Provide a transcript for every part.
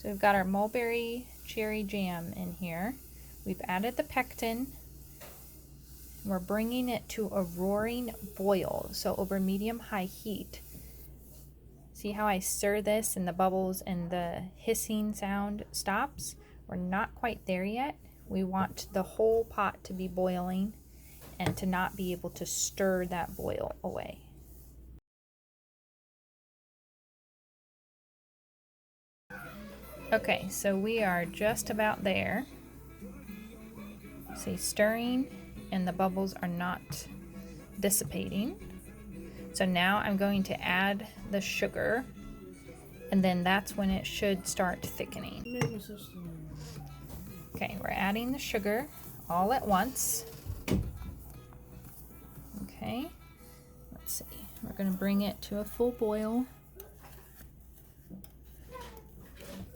So we've got our mulberry cherry jam in here. We've added the pectin. We're bringing it to a roaring boil, so over medium-high heat. See how I stir this and the bubbles and the hissing sound stops? We're not quite there yet. We want the whole pot to be boiling and to not be able to stir that boil away. Okay, so we are just about there. See, stirring and the bubbles are not dissipating. So now I'm going to add the sugar, and then that's when it should start thickening. Okay, we're adding the sugar all at once. Okay, let's see. We're going to bring it to a full boil.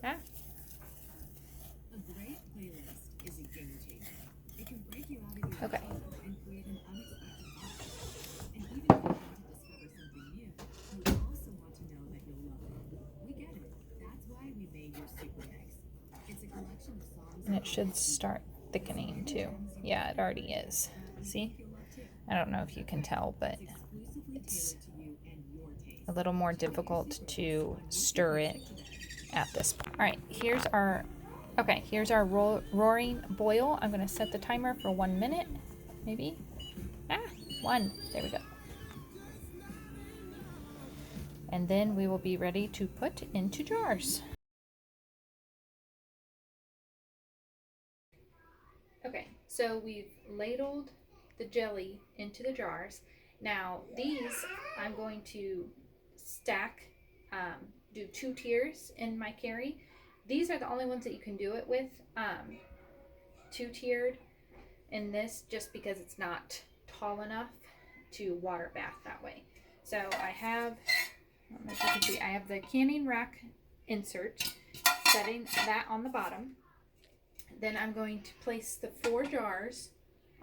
Ah. Okay. And it should start thickening too. Yeah, it already is. See? I don't know if you can tell, but it's a little more difficult to stir it at this point. All right, here's our roaring boil. I'm going to set the timer for 1 minute, maybe. 1. There we go. And then we will be ready to put into jars. Okay, so we've ladled the jelly into the jars. Now these I'm going to stack, do 2 tiers in my Carey. These are the only ones that you can do it with, 2-tiered in this, just because it's not tall enough to water bath that way. So I have, I don't know if you can see, I have the canning rack insert, setting that on the bottom. Then I'm going to place the 4 jars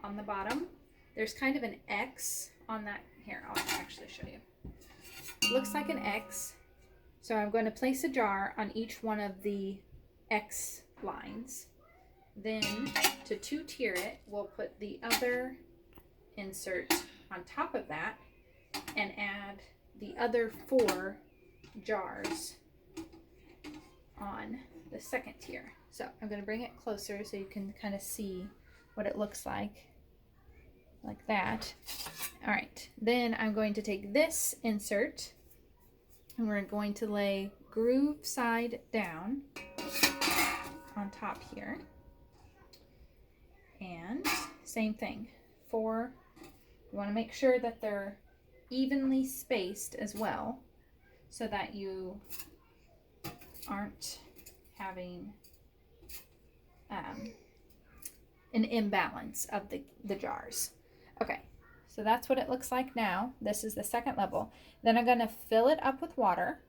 on the bottom. There's kind of an X on that. Here, I'll actually show you. It looks like an X. So I'm going to place a jar on each one of the X lines. Then to 2-tier it, we'll put the other insert on top of that and add the other 4 jars on the 2nd tier. So I'm going to bring it closer so you can kind of see what it looks like that. All right, then I'm going to take this insert and we're going to lay groove side down on top here. And same thing, 4, you want to make sure that they're evenly spaced as well so that you aren't having an imbalance of the jars. Okay, so that's what it looks like now. This is the 2nd level. Then I'm going to fill it up with water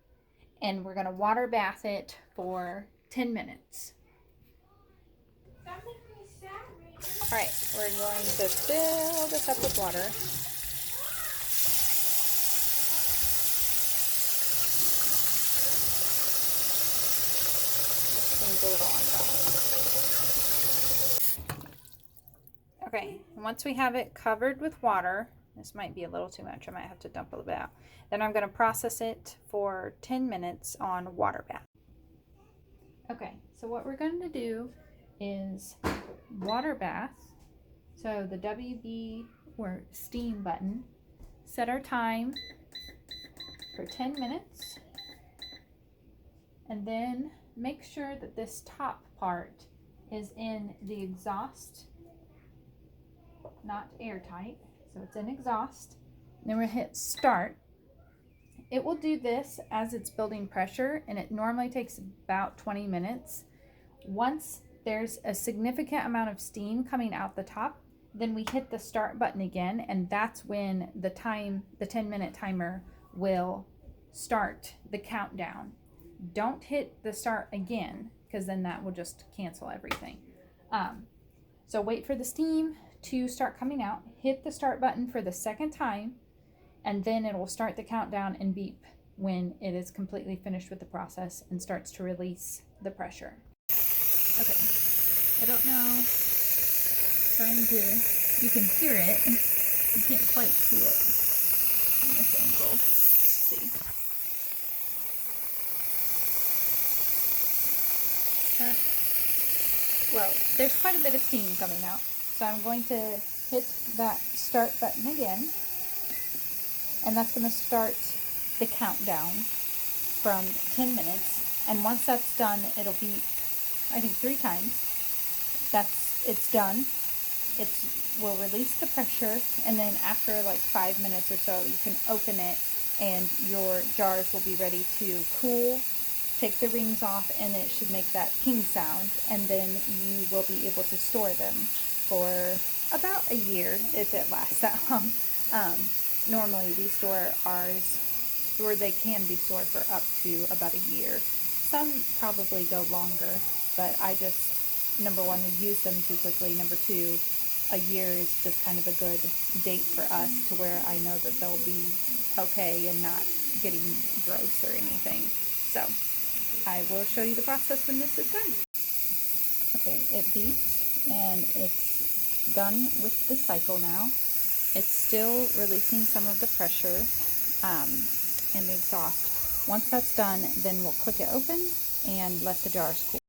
and we're going to water bath it for 10 minutes. All right, we're going to fill this up with water. Okay, and once we have it covered with water, this might be a little too much, I might have to dump a little bit out. Then I'm going to process it for 10 minutes on water bath. Okay, so what we're going to do is water bath. So the WB or steam button, set our time for 10 minutes, and then make sure that this top part is in the exhaust, not airtight, so it's in exhaust. Then we'll hit start. It will do this as it's building pressure, and it normally takes about 20 minutes. Once there's a significant amount of steam coming out the top, then we hit the start button again, and that's when the 10-minute timer will start the countdown. Don't hit the start again, because then that will just cancel everything. So wait for the steam to start coming out, hit the start button for the 2nd time, and then it will start the countdown and beep when it is completely finished with the process and starts to release the pressure. Okay, I don't know, trying to, you can hear it, you can't quite see it from this angle. Let's see. Well, there's quite a bit of steam coming out, so I'm going to hit that start button again, and that's going to start the countdown from 10 minutes, and once that's done, it'll beep, I think 3 times. It's done. Will release the pressure, and then after like 5 minutes or so, you can open it, and your jars will be ready to cool. Take the rings off, and it should make that ping sound, and then you will be able to store them for about a year if it lasts that long. Normally we store ours, or they can be stored for up to about a year. Some probably go longer, but I just, number one, we use them too quickly. Number two, a year is just kind of a good date for us to where I know that they'll be okay and not getting gross or anything. So I will show you the process when this is done. Okay, it beeped and it's done with the cycle now. It's still releasing some of the pressure in the exhaust. Once that's done, then we'll click it open and let the jars cool.